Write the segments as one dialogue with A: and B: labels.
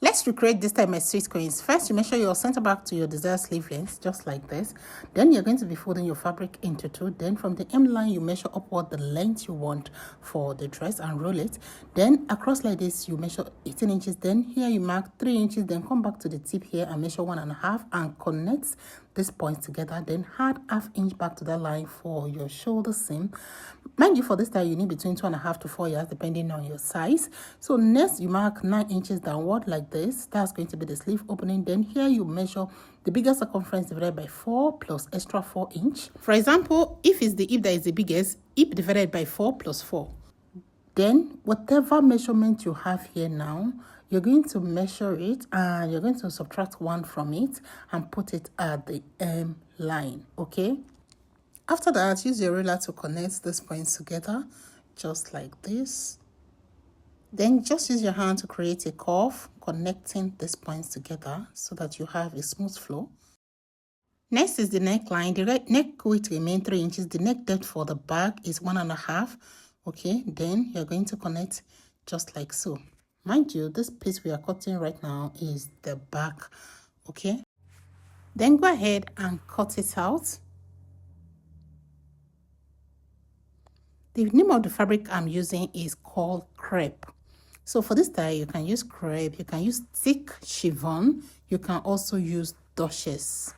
A: Let's recreate this time my sweet queens. First, you measure your center back to your desired sleeve length, just like this. Then you're going to be folding your fabric into two. Then from the hem line, you measure upward the length you want for the dress and roll it. Then across like this, you measure 18 inches. Then here you mark 3 inches. Then come back to the tip here and measure 1.5 and connect these points together. Then add ½ inch back to that line for your shoulder seam. Mind you, for this style, you need between 2.5 to 4 yards, depending on your size. So next, you mark 9 inches downward like this. That's going to be the sleeve opening. Then here you measure the bigger circumference divided by 4 plus extra 4 inch. For example, if it's the hip that is the biggest, hip divided by 4 plus 4. Then whatever measurement you have here now, you're going to measure it and you're going to subtract 1 from it and put it at the hem line, okay? After that, use your ruler to connect these points together, just like this. Then just use your hand to create a curve, connecting these points together so that you have a smooth flow. Next is the neckline. The neck width remains 3 inches. The neck depth for the back is 1.5. Okay, then you're going to connect just like so. Mind you, this piece we are cutting right now is the back. Okay, then go ahead and cut it out. The name of the fabric I'm using is called crepe. So for this style, you can use crepe, you can use thick chiffon, you can also use duchess.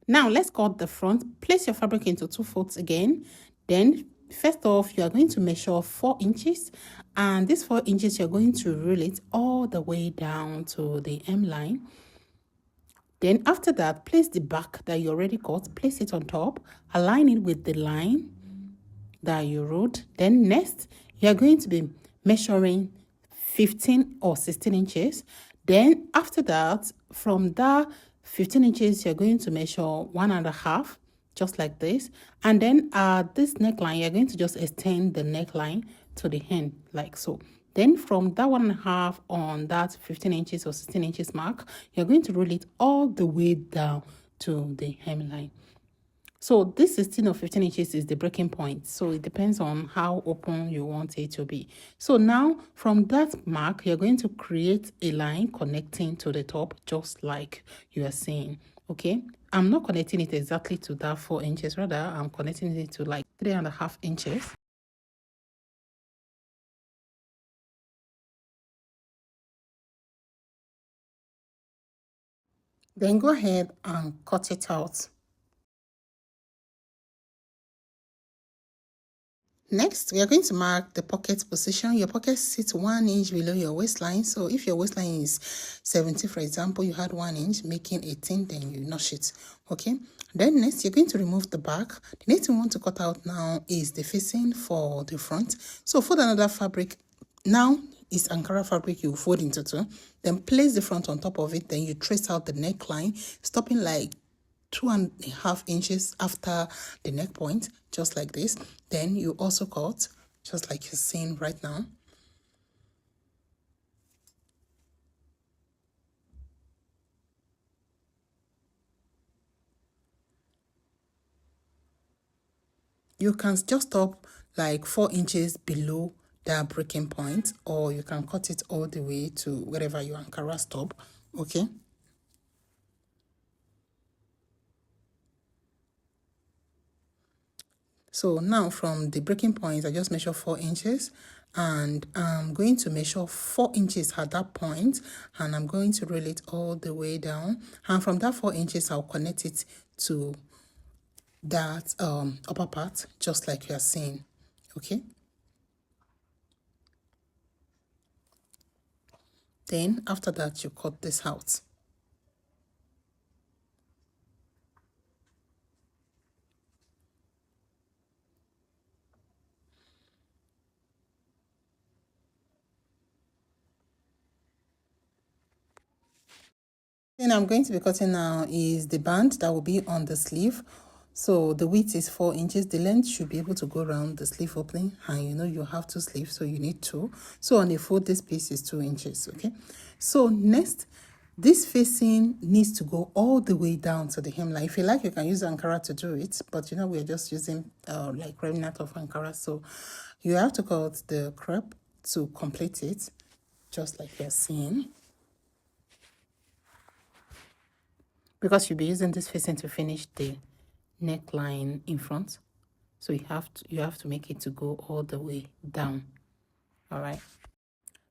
A: Now let's cut the front. Place your fabric into 2 folds again. Then first off, you are going to measure 4 inches, and this 4 inches you're going to roll it all the way down to the hem line. Then after that, place the back that you already cut, place it on top, align it with the line that you wrote. Then next, you are going to be measuring 15 or 16 inches. Then after that, from that 15 inches, you're going to measure 1.5, just like this. And then at this neckline, you're going to just extend the neckline to the end, like so. Then from that 1.5 on that 15 inches or 16 inches mark, you're going to roll it all the way down to the hemline. So this 16 or 15 inches is the breaking point. So it depends on how open you want it to be. So now from that mark, you're going to create a line connecting to the top, just like you are seeing. Okay, I'm not connecting it exactly to that 4 inches. Rather, I'm connecting it to like 3.5 inches. Then go ahead and cut it out. Next, we are going to mark the pocket position. Your pocket sits 1 inch below your waistline. So if your waistline is 70, for example, you had 1 inch, making 18, then you notch it. Okay. Then next, you're going to remove the back. The next thing we want to cut out now is the facing for the front. So fold another fabric. Now is Ankara fabric you fold into 2. Then place the front on top of it. Then you trace out the neckline, stopping like 2.5 inches after the neck point, just like this. Then you also cut, just like you're seeing right now. You can just stop like 4 inches below that breaking point, or you can cut it all the way to wherever your Ankara stop. Okay. So now from the breaking point, I just measure 4 inches, and I'm going to measure 4 inches at that point, and I'm going to roll it all the way down. And from that 4 inches, I'll connect it to that upper part, just like you are seeing. Okay. Then after that, you cut this out. Then I'm going to be cutting now is the band that will be on the sleeve. So the width is 4 inches. The length should be able to go around the sleeve opening, and you know you have 2 sleeves, so you need 2. So on a fold, this piece is 2 inches. Okay. So next, this facing needs to go all the way down to the hemline. If you like, you can use Ankara to do it, but you know we're just using like remnant of Ankara, so you have to cut the crepe to complete it. just like you're seeing. Because you'll be using this facing to finish the neckline in front. So you have to make it to go all the way down. All right.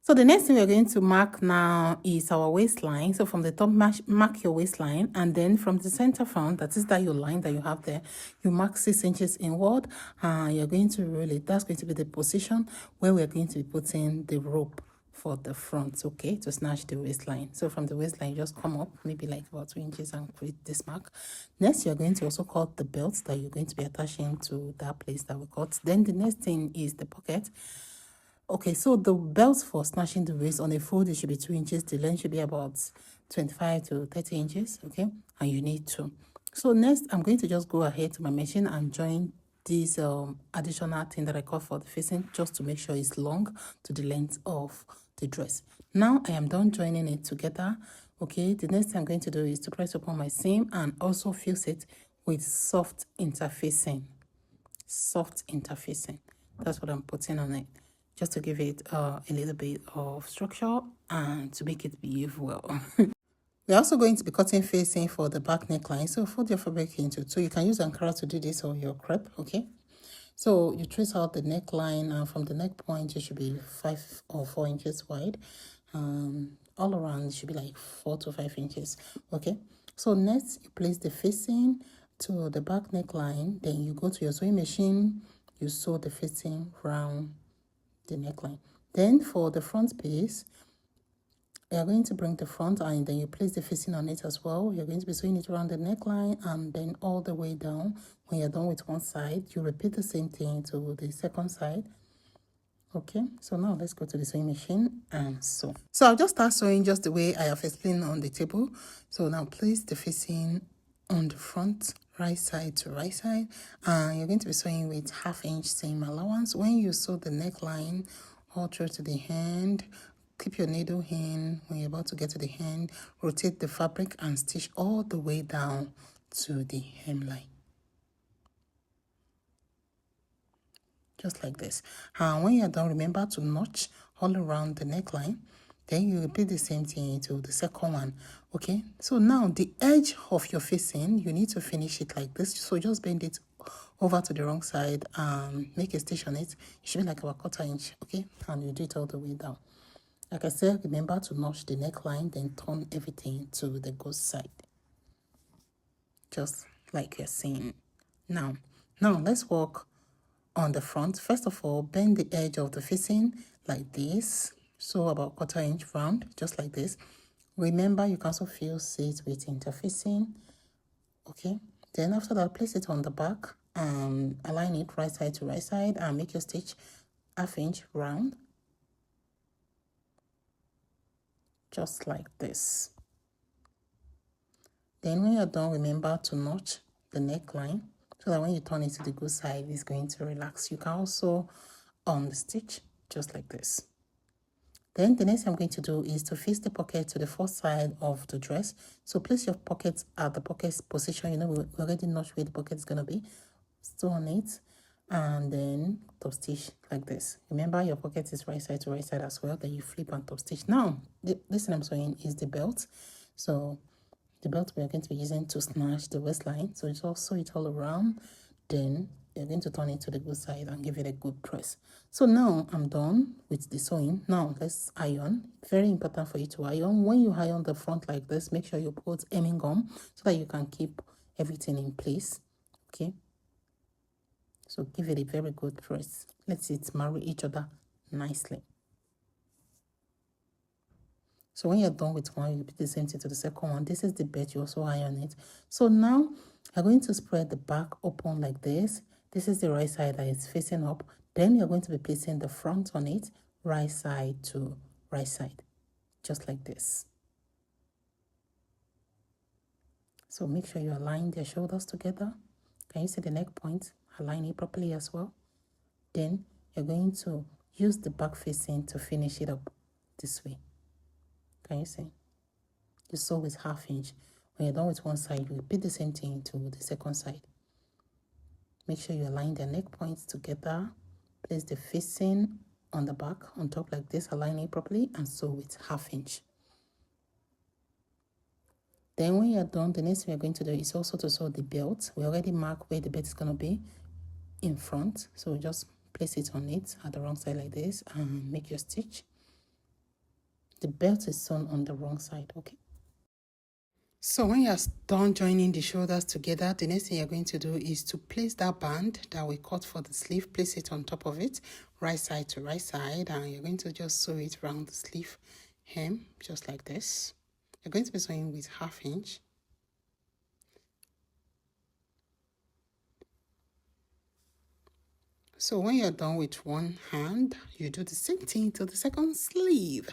A: So the next thing we're going to mark now is our waistline. So from the top, mark your waistline, and then from the center front, that is that your line that you have there, you mark 6 inches inward. You're going to roll it. That's going to be the position where we're going to be putting the rope for the front, okay, to snatch the waistline. So from the waistline, you just come up maybe like about 2 inches and create this mark. Next, you're going to also cut the belt that you're going to be attaching to that place that we cut. Then the next thing is the pocket. Okay, so the belt for snatching the waist on a fold, it should be 2 inches. The length should be about 25 to 30 inches, okay? And you need 2. So next, I'm going to just go ahead to my machine and join this additional thing that I cut for the facing, just to make sure it's long to the length of the dress. Now I am done joining it together. Okay, the next thing I'm going to do is to press upon my seam and also fuse it with soft interfacing. Soft interfacing. That's what I'm putting on it, just to give it a little bit of structure and to make it behave well. We're also going to be cutting facing for the back neckline. So fold your fabric into 2. You can use Ankara to do this, or your crepe, okay? So you trace out the neckline, and from the neck point, it should be 5 or 4 inches wide. All around, it should be like 4 to 5 inches, okay? So next, you place the facing to the back neckline. Then you go to your sewing machine. You sew the facing around the neckline. Then for the front piece, you're going to bring the front and then you place the facing on it as well. You're going to be sewing it around the neckline and then all the way down. When you're done with one side, you repeat the same thing to the second side. Okay, so now let's go to the sewing machine and sew. So I'll just start sewing just the way I have explained on the table. So now place the facing on the front, right side to right side, and you're going to be sewing with 1/2 inch seam allowance. When you sew the neckline all through to the hand, keep your needle in. When you're about to get to the hand, rotate the fabric and stitch all the way down to the hemline. Just like this. And when you're done, remember to notch all around the neckline. Then you repeat the same thing to the second one. Okay, so now the edge of your facing, you need to finish it like this. So just bend it over to the wrong side and make a stitch on it. It should be like about 1/4 inch, okay? And you do it all the way down. Like I said, remember to notch the neckline, then turn everything to the good side. Just like you're seeing. Now let's work on the front. First of all, bend the edge of the facing like this. So about 1/4 inch round, just like this. Remember, you can also fuse it with interfacing. Okay. Then after that, place it on the back and align it right side to right side and make your stitch 1/2 inch round. Just like this. Then when you're done, remember to notch the neckline so that when you turn it to the good side, it's going to relax. You can also stitch just like this. Then the next thing I'm going to do is to face the pocket to the first side of the dress. So place your pocket at the pocket position. You know, we already notched where the pocket is going to be. Sew on it and then top stitch like this. Remember, your pocket is right side to right side as well. Then you flip and top stitch. Now, this thing I'm sewing is the belt. So the belt we are going to be using to snatch the waistline. So it's also it all around. Then you're going to turn it to the good side and give it a good press. So now I'm done with the sewing. Now let's iron. Very important for you to iron. When you iron the front like this, make sure you put hemming gum so that you can keep everything in place. Okay. So give it a very good press. Let it marry each other nicely. So when you're done with one, you repeat the same thing to the second one. This is the bed, you also iron it. So now you're going to spread the back open like this. This is the right side that is facing up. Then you're going to be placing the front on it, right side to right side, just like this. So make sure you align their shoulders together. Can you see the neck point? Align it properly as well. Then you're going to use the back facing to finish it up this way. Can you see? You sew with 1/2 inch. When you're done with one side, you repeat the same thing to the second side. Make sure you align the neck points together. Place the facing on the back, on top like this, align it properly and sew it 1/2 inch. Then when you're done, the next thing we're going to do is also to sew the belt. We already mark where the belt is going to be in front. So just place it on it at the wrong side like this and make your stitch. The belt is sewn on the wrong side, okay? So when you're done joining the shoulders together, the next thing you're going to do is to place that band that we cut for the sleeve, place it on top of it, right side to right side, and you're going to just sew it around the sleeve hem, just like this. You're going to be sewing with 1/2 inch. So when you're done with one hand, you do the same thing to the second sleeve.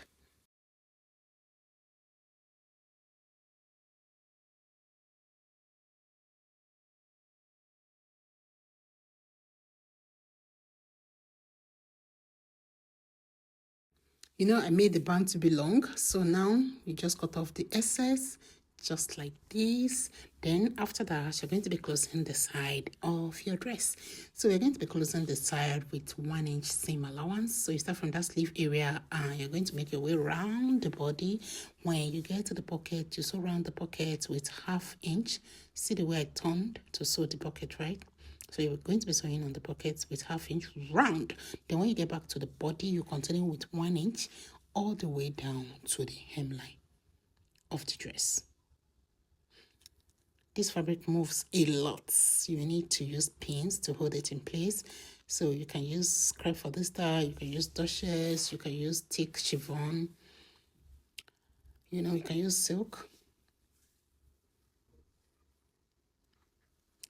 A: You know, I made the band to be long, so now you just cut off the excess, just like this. Then after that, you're going to be closing the side of your dress. So you're going to be closing the side with 1 inch seam allowance. So you start from that sleeve area and you're going to make your way around the body. When you get to the pocket, you sew around the pocket with 1/2 inch. See the way I turned to sew the pocket, right? So you're going to be sewing on the pockets with 1/2 inch round. Then when you get back to the body, you continue with 1 inch all the way down to the hemline of the dress. This fabric moves a lot. You need to use pins to hold it in place. So you can use crepe for this style, you can use Duchess, you can use thick chiffon, you know, you can use silk.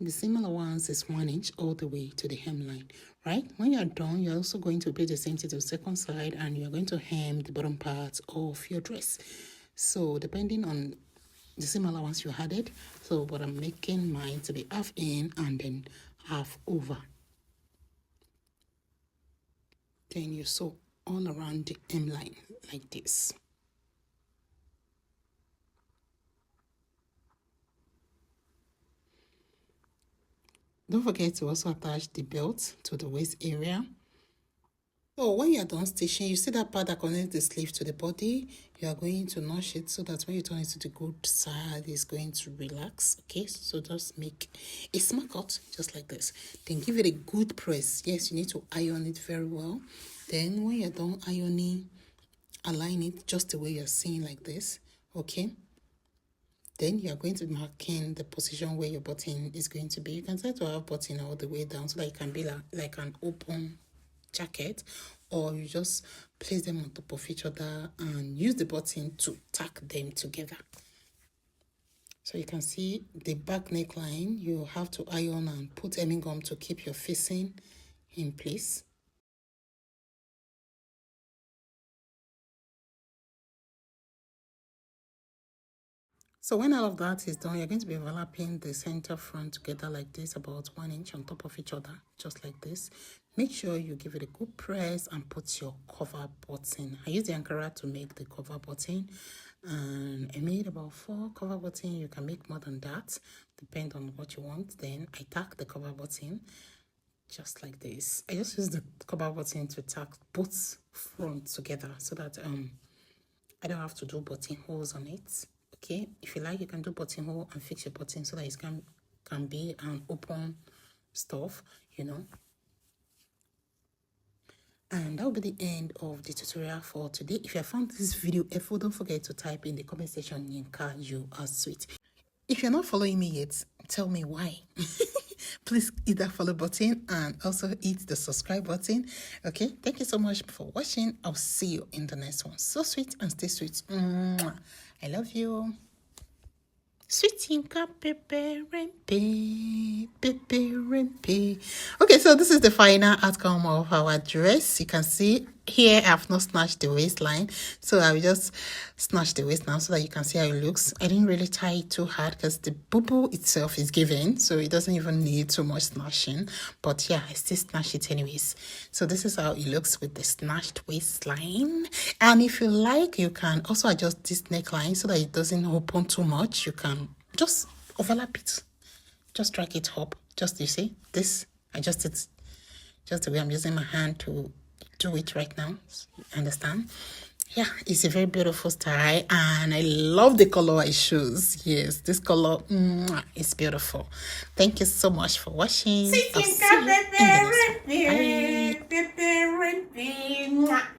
A: The similar ones is 1 inch all the way to the hemline, right? When you're done, you're also going to repeat the same thing to the second side and you're going to hem the bottom part of your dress. So depending on the similar ones you added, so but I'm making mine to be 1/2 in and then 1/2 over. Then you sew all around the hemline like this. Don't forget to also attach the belt to the waist area. So when you're done stitching, you see that part that connects the sleeve to the body, you are going to notch it so that when you turn it to the good side, it's going to relax, okay? So just make a small cut, just like this. Then give it a good press. Yes, you need to iron it very well. Then when you're done ironing, align it just the way you're seeing like this, okay? Then you're going to mark in the position where your button is going to be. You can try to have button all the way down so that it can be like an open jacket, or you just place them on top of each other and use the button to tack them together. So you can see the back neckline, you have to iron and put hemming gum to keep your facing in place. So when all of that is done, you're going to be overlapping the center front together like this, about 1 inch on top of each other, just like this. Make sure you give it a good press and put your cover button. I use the Ankara to make the cover button, and I made about 4 cover buttons. You can make more than that, depend on what you want. Then I tack the cover button just like this. I just use the cover button to tack both fronts together so that I don't have to do buttonholes on it. Okay, if you like, you can do buttonhole and fix your button so that it can be an open stuff, you know. And that will be the end of the tutorial for today. If you have found this video helpful, don't forget to type in the comment section, Yinka, you are sweet. If you're not following me yet, tell me why. Please hit that follow button and also hit the subscribe button. Okay, thank you so much for watching. I'll see you in the next one. So sweet and stay sweet. Mwah. I love you. Sweet Yinka, pepe. Okay, so this is the final outcome of our dress. You can see here I have not snatched the waistline, so I will just snatch the waist now so that you can see how it looks. I didn't really tie it too hard because the bubu itself is given, so it doesn't even need too much snatching. But yeah, I still snatched it anyways. So this is how it looks with the snatched waistline. And if you like, you can also adjust this neckline so that it doesn't open too much. You can just overlap it, just drag it up, just, you see this, adjust it just the way I'm using my hand to do it right now. Understand? Yeah, it's a very beautiful style, and I love the color I choose. Yes, this color is beautiful. Thank you so much for watching. I'll see you in the next